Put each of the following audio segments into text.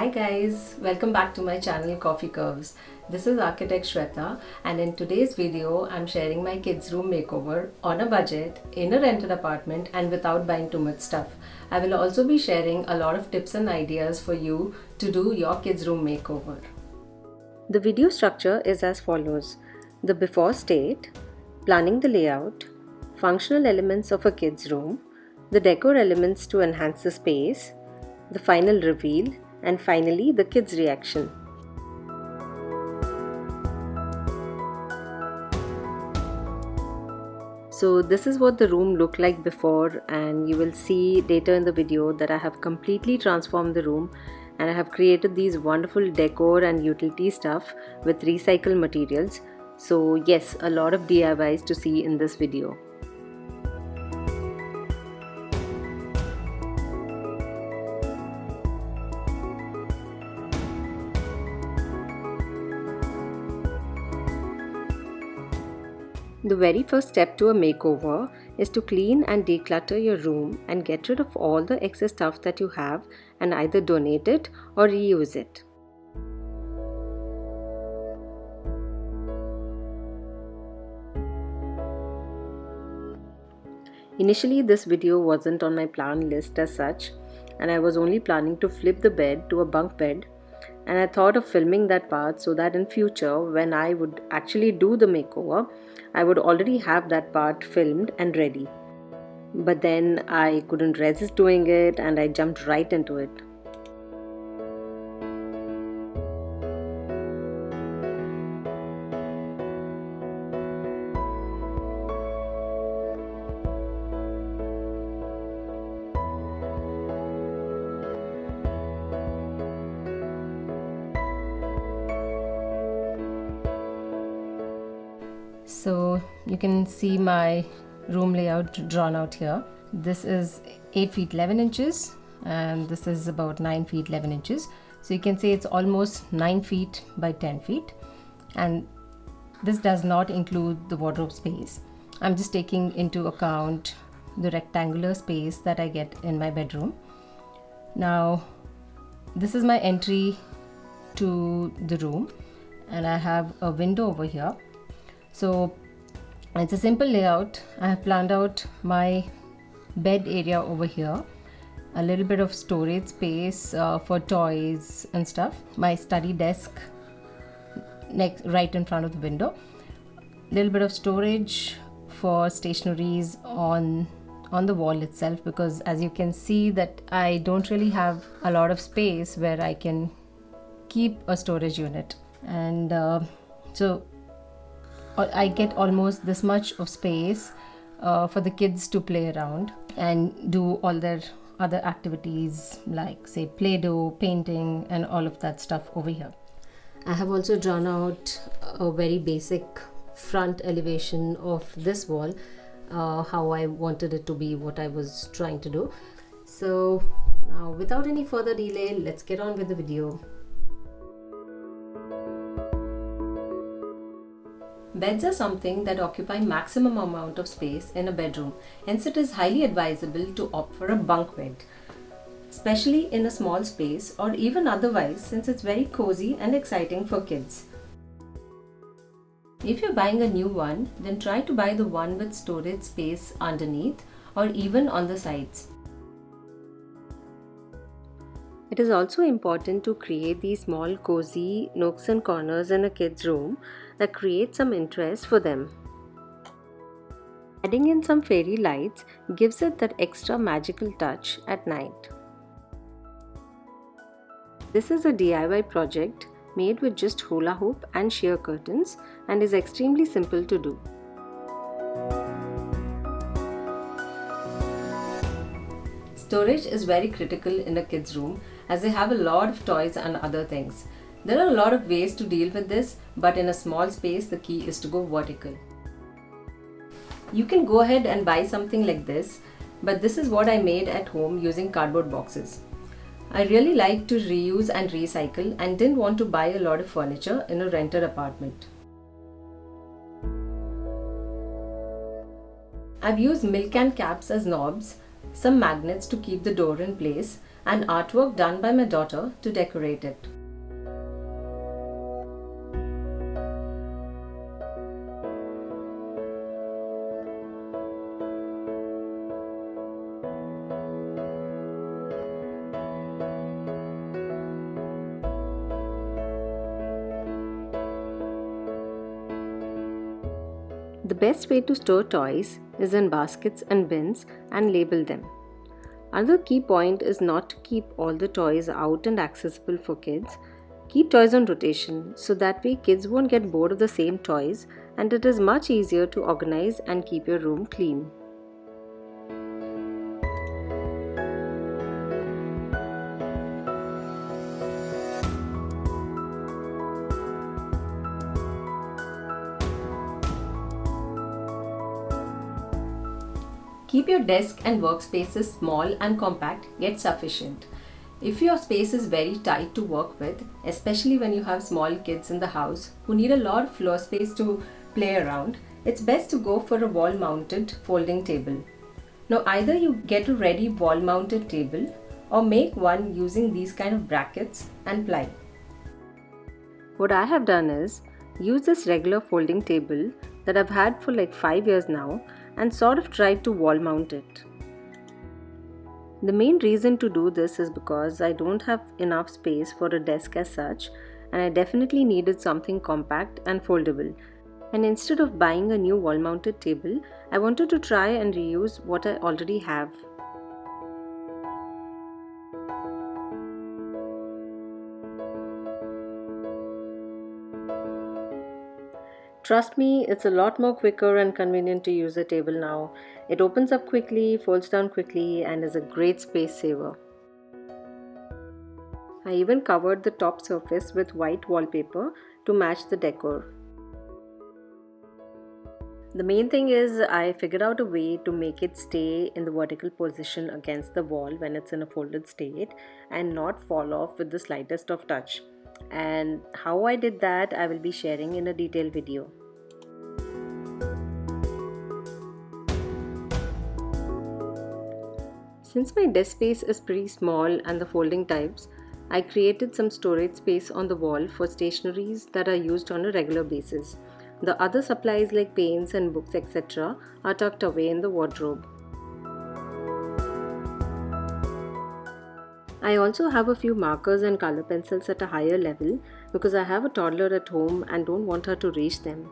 Hi guys, welcome back to my channel Coffee Curves. This is architect Shweta, and in today's video I'm sharing my kids room makeover on a budget, in a rented apartment and without buying too much stuff. I will also be sharing a lot of tips and ideas for you to do your kids room makeover. The video structure is as follows: the before state, planning the layout, functional elements of a kids room, the decor elements to enhance the space, the final reveal, and finally the kids' reaction. So this is what the room looked like before, and you will see later in the video that I have completely transformed the room and I have created these wonderful decor and utility stuff with recycled materials. So yes, a lot of DIYs to see in this video. The very first step to a makeover is to clean and declutter your room and get rid of all the excess stuff that you have and either donate it or reuse it. Initially, this video wasn't on my plan list as such, and I was only planning to flip the bed to a bunk bed, and I thought of filming that part so that in future when I would actually do the makeover, I would already have that part filmed and ready. But then I couldn't resist doing it and I jumped right into it. So you can see my room layout drawn out here. This is 8 feet 11 inches and this is about 9 feet 11 inches. So you can say it's almost 9 feet by 10 feet, and this does not include the wardrobe space. I'm just taking into account the rectangular space that I get in my bedroom. Now this is my entry to the room and I have a window over here. So it's a simple layout. I have planned out my bed area over here, a little bit of storage space for toys and stuff, my study desk right in front of the window, a little bit of storage for stationeries on the wall itself, because as you can see that I don't really have a lot of space where I can keep a storage unit, and so I get almost this much of space for the kids to play around and do all their other activities like say play-doh, painting and all of that stuff over here. I have also drawn out a very basic front elevation of this wall, how I wanted it to be, what I was trying to do. So now without any further delay, let's get on with the video. Beds are something that occupy maximum amount of space in a bedroom, hence it is highly advisable to opt for a bunk bed, especially in a small space or even otherwise, since it's very cozy and exciting for kids. If you're buying a new one, then try to buy the one with storage space underneath or even on the sides. It is also important to create these small cozy nooks and corners in a kid's room that create some interest for them. Adding in some fairy lights gives it that extra magical touch at night. This is a DIY project made with just hula hoop and sheer curtains and is extremely simple to do. Storage is very critical in a kid's room as they have a lot of toys and other things. There are a lot of ways to deal with this, but in a small space the key is to go vertical. You can go ahead and buy something like this, but this is what I made at home using cardboard boxes. I really like to reuse and recycle and didn't want to buy a lot of furniture in a rented apartment. I've used milk can caps as knobs, some magnets to keep the door in place, and artwork done by my daughter to decorate it. The best way to store toys is in baskets and bins and label them. Another key point is not to keep all the toys out and accessible for kids. Keep toys on rotation so that way kids won't get bored of the same toys and it is much easier to organize and keep your room clean. Keep your desk and workspaces small and compact yet sufficient. If your space is very tight to work with, especially when you have small kids in the house who need a lot of floor space to play around, it's best to go for a wall-mounted folding table. Now either you get a ready wall-mounted table or make one using these kind of brackets and ply. What I have done is use this regular folding table that I've had for like 5 years now and sort of tried to wall mount it. The main reason to do this is because I don't have enough space for a desk as such and I definitely needed something compact and foldable. And instead of buying a new wall mounted table, I wanted to try and reuse what I already have. Trust me, it's a lot more quicker and convenient to use a table now. It opens up quickly, folds down quickly, and is a great space saver. I even covered the top surface with white wallpaper to match the decor. The main thing is I figured out a way to make it stay in the vertical position against the wall when it's in a folded state and not fall off with the slightest of touch. And how I did that I will be sharing in a detailed video. Since my desk space is pretty small and the folding types, I created some storage space on the wall for stationeries that are used on a regular basis. The other supplies like paints and books etc. are tucked away in the wardrobe. I also have a few markers and color pencils at a higher level because I have a toddler at home and don't want her to reach them.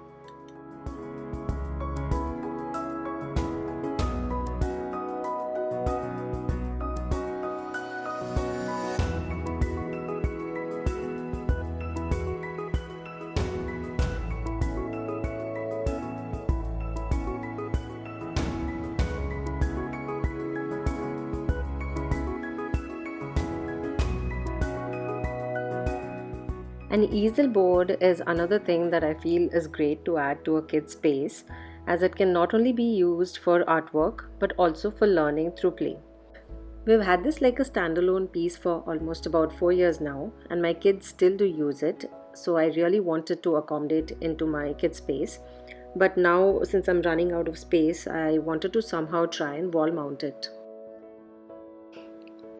An easel board is another thing that I feel is great to add to a kid's space, as it can not only be used for artwork but also for learning through play. We've had this like a standalone piece for almost about 4 years now, and my kids still do use it, so I really wanted to accommodate into my kids' space. But now, since I'm running out of space, I wanted to somehow try and wall mount it.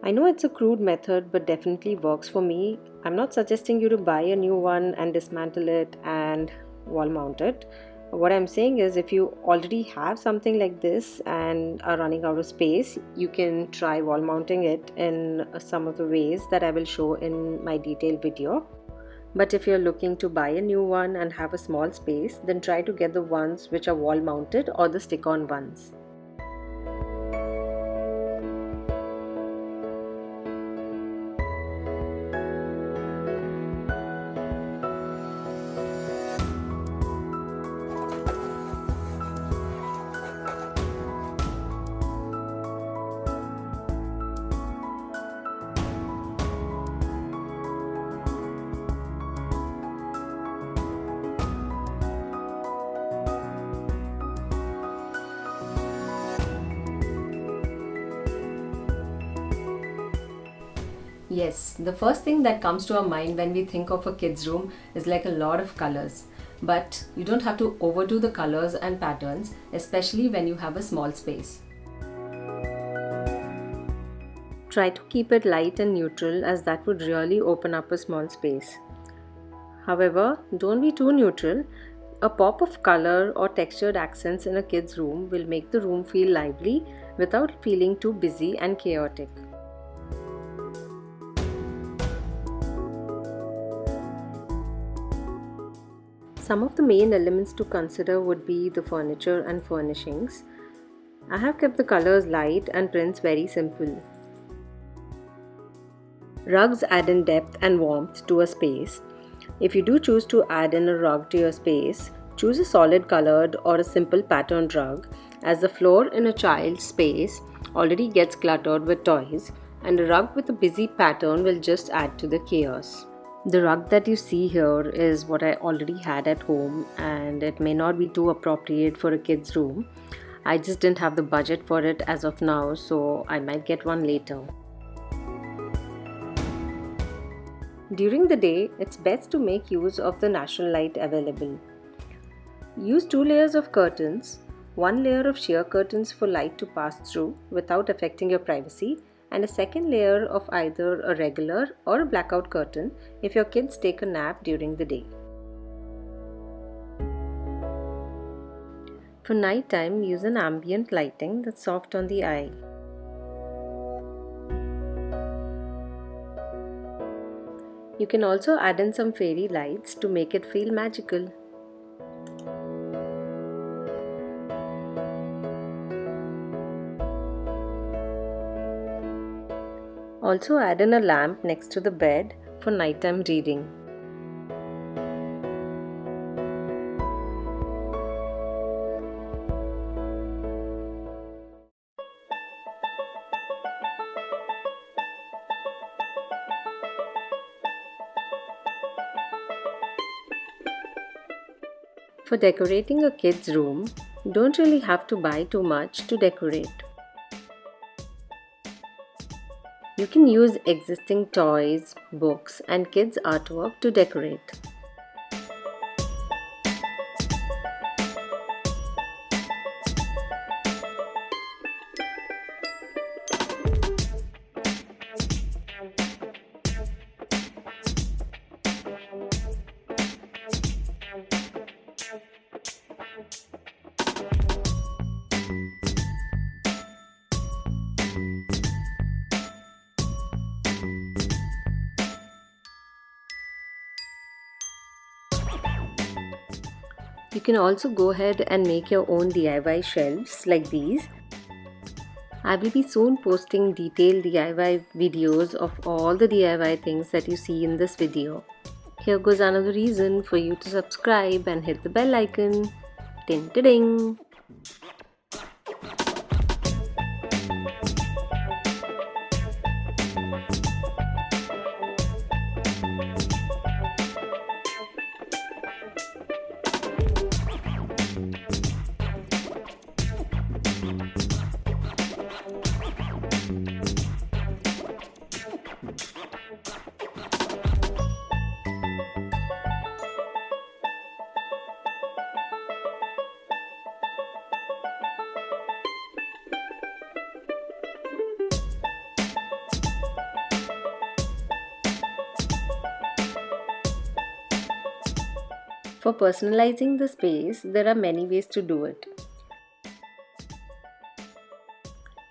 I know it's a crude method but definitely works for me. I'm not suggesting you to buy a new one and dismantle it and wall mount it. What I'm saying is if you already have something like this and are running out of space, you can try wall mounting it in some of the ways that I will show in my detailed video. But if you're looking to buy a new one and have a small space, then try to get the ones which are wall mounted or the stick-on ones. Yes, the first thing that comes to our mind when we think of a kids' room is like a lot of colors. But you don't have to overdo the colors and patterns, especially when you have a small space. Try to keep it light and neutral, as that would really open up a small space. However, don't be too neutral. A pop of color or textured accents in a kid's room will make the room feel lively without feeling too busy and chaotic. Some of the main elements to consider would be the furniture and furnishings. I have kept the colors light and prints very simple. Rugs add in depth and warmth to a space. If you do choose to add in a rug to your space, choose a solid colored or a simple patterned rug, as the floor in a child's space already gets cluttered with toys, and a rug with a busy pattern will just add to the chaos. The rug that you see here is what I already had at home, and it may not be too appropriate for a kid's room. I just didn't have the budget for it as of now, so I might get one later. During the day, it's best to make use of the natural light available. Use 2 layers of curtains, 1 layer of sheer curtains for light to pass through without affecting your privacy, and a second layer of either a regular or a blackout curtain if your kids take a nap during the day. For night time, use an ambient lighting that's soft on the eye. You can also add in some fairy lights to make it feel magical. Also add in a lamp next to the bed for nighttime reading. For decorating a kid's room, you don't really have to buy too much to decorate. You can use existing toys, books, and kids' artwork to decorate. You can also go ahead and make your own DIY shelves like these. I will be soon posting detailed DIY videos of all the DIY things that you see in this video. Here goes another reason for you to subscribe and hit the bell icon. Ding ding ding! For personalizing the space, there are many ways to do it.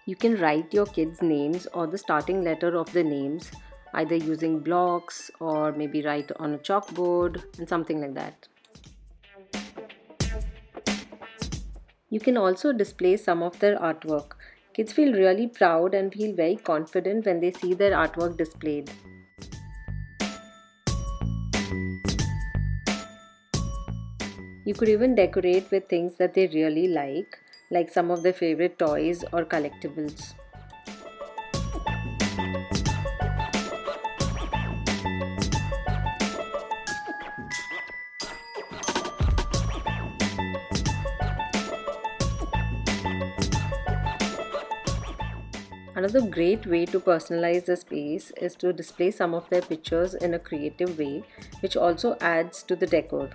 You can write your kids' names or the starting letter of the names, either using blocks or maybe write on a chalkboard and something like that. You can also display some of their artwork. Kids feel really proud and feel very confident when they see their artwork displayed. You could even decorate with things that they really like some of their favorite toys or collectibles. Another great way to personalize the space is to display some of their pictures in a creative way, which also adds to the decor.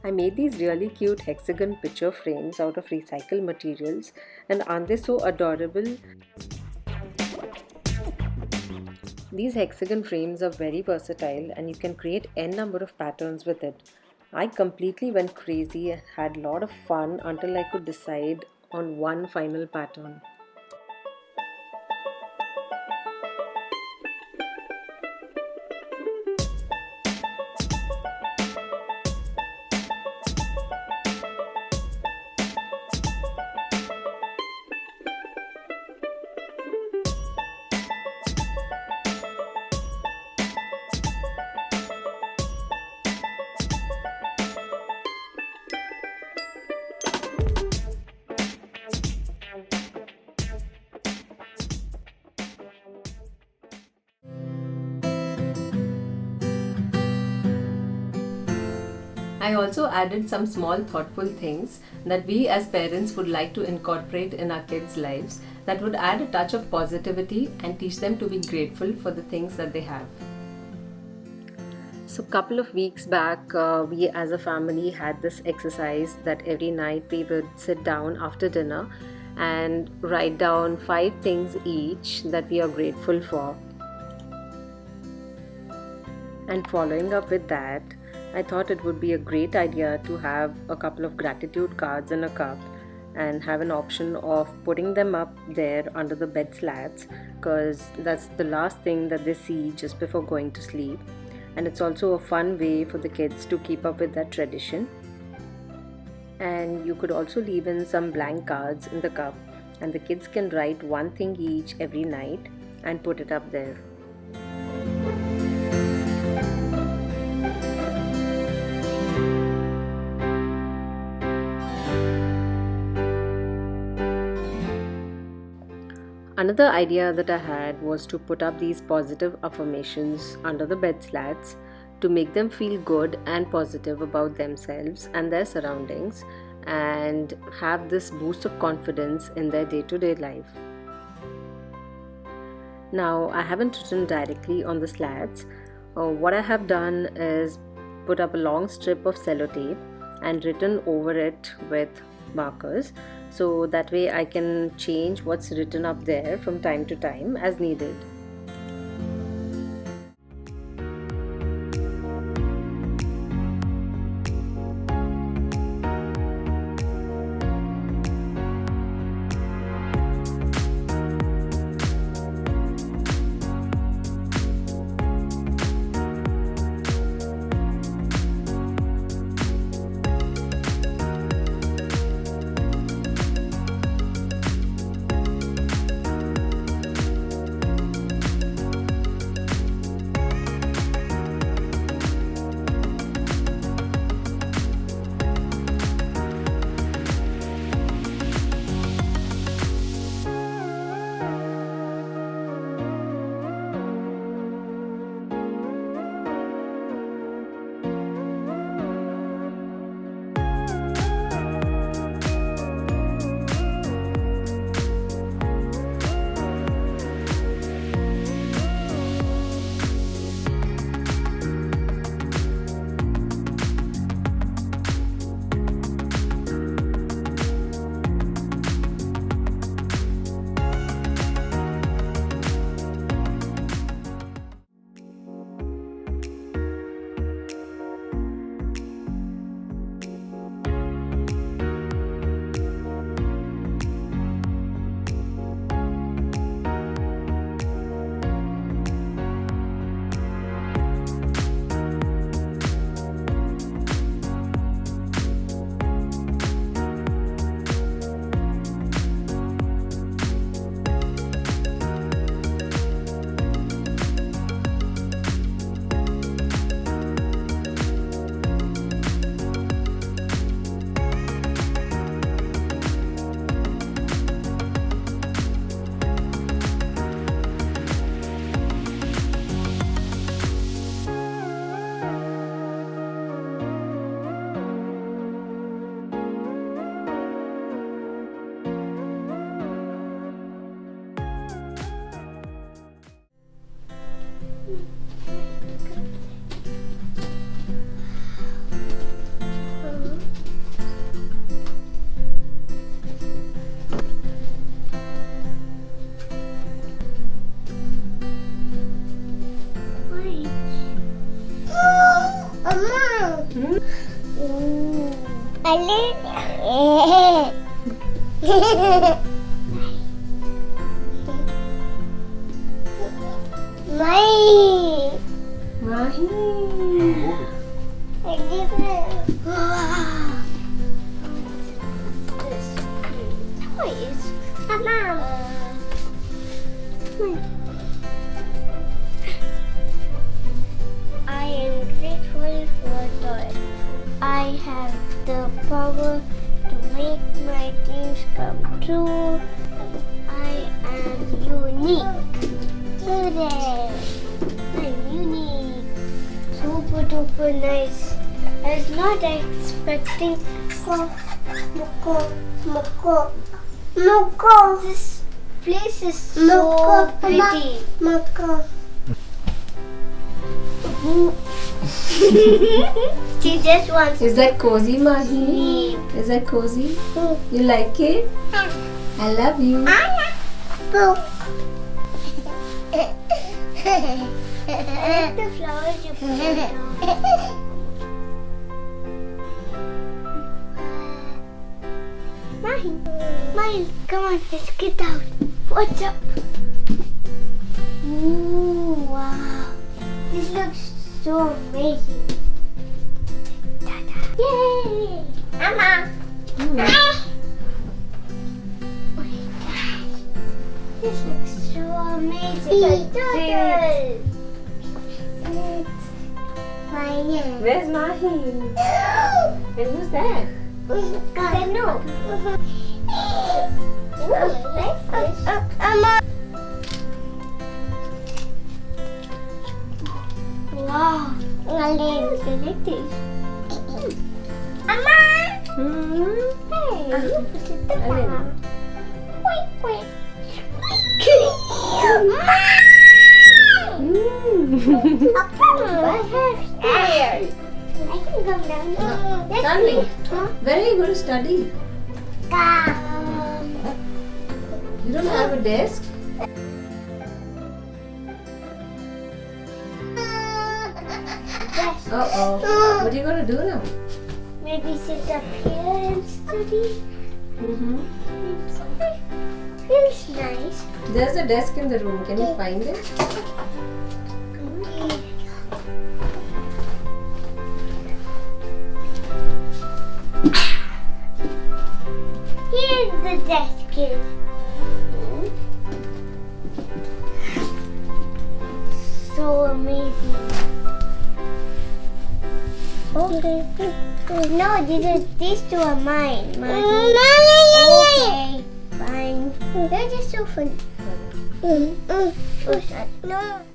I made these really cute hexagon picture frames out of recycled materials, and aren't they so adorable? These hexagon frames are very versatile and you can create n number of patterns with it. I completely went crazy and had a lot of fun until I could decide on one final pattern. I also added some small thoughtful things that we as parents would like to incorporate in our kids' lives that would add a touch of positivity and teach them to be grateful for the things that they have. So, couple of weeks back, we as a family had this exercise that every night we would sit down after dinner and write down 5 things each that we are grateful for. And following up with that, I thought it would be a great idea to have a couple of gratitude cards in a cup and have an option of putting them up there under the bed slats because that's the last thing that they see just before going to sleep. And it's also a fun way for the kids to keep up with that tradition. And you could also leave in some blank cards in the cup, and the kids can write 1 thing each every night and put it up there. Another idea that I had was to put up these positive affirmations under the bed slats to make them feel good and positive about themselves and their surroundings and have this boost of confidence in their day-to-day life. Now, I haven't written directly on the slats. What I have done is put up a long strip of sellotape and written over it with markers, so that way I can change what's written up there from time to time as needed. I am grateful for toys. I have the power to make my dreams come true. I am unique. Today, I'm unique. Super duper nice. I was not expecting. This place is so pretty. She just wants. Is that cozy, Mahi? Is that cozy? You like it? I love you. I like the flowers you put down. Mahi, come on, let's get out. What's up? Ooh, wow. This looks so amazing. Ta-da. Yay! Mama! Oh my gosh. This looks so amazing. It's a turtle. Where's Mahi? And who's that? Condo. Wow. I like this. Mama! Hey, you put it down. Wait, wait. I have stairs. I can go down. Study. Where are you going to study? You don't have a desk? Uh-oh. What are you going to do now? Maybe sit up here and study. Feels nice. There's a desk in the room. Can you find it? Here's the desk, kid. So amazing. Okay. No, these two are mine. Okay, fine. They're just so fun. No.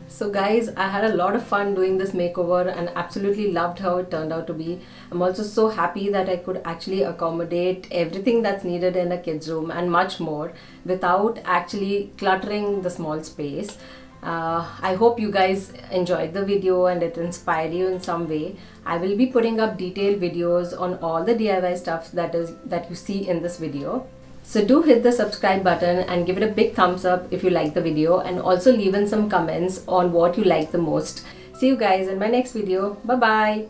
So guys, I had a lot of fun doing this makeover and absolutely loved how it turned out to be. I'm also so happy that I could actually accommodate everything that's needed in a kids room and much more without actually cluttering the small space. I hope you guys enjoyed the video and it inspired you in some way. I will be putting up detailed videos on all the DIY stuff that you see in this video. So do hit the subscribe button and give it a big thumbs up if you like the video, and also leave in some comments on what you like the most. See you guys in my next video. Bye bye.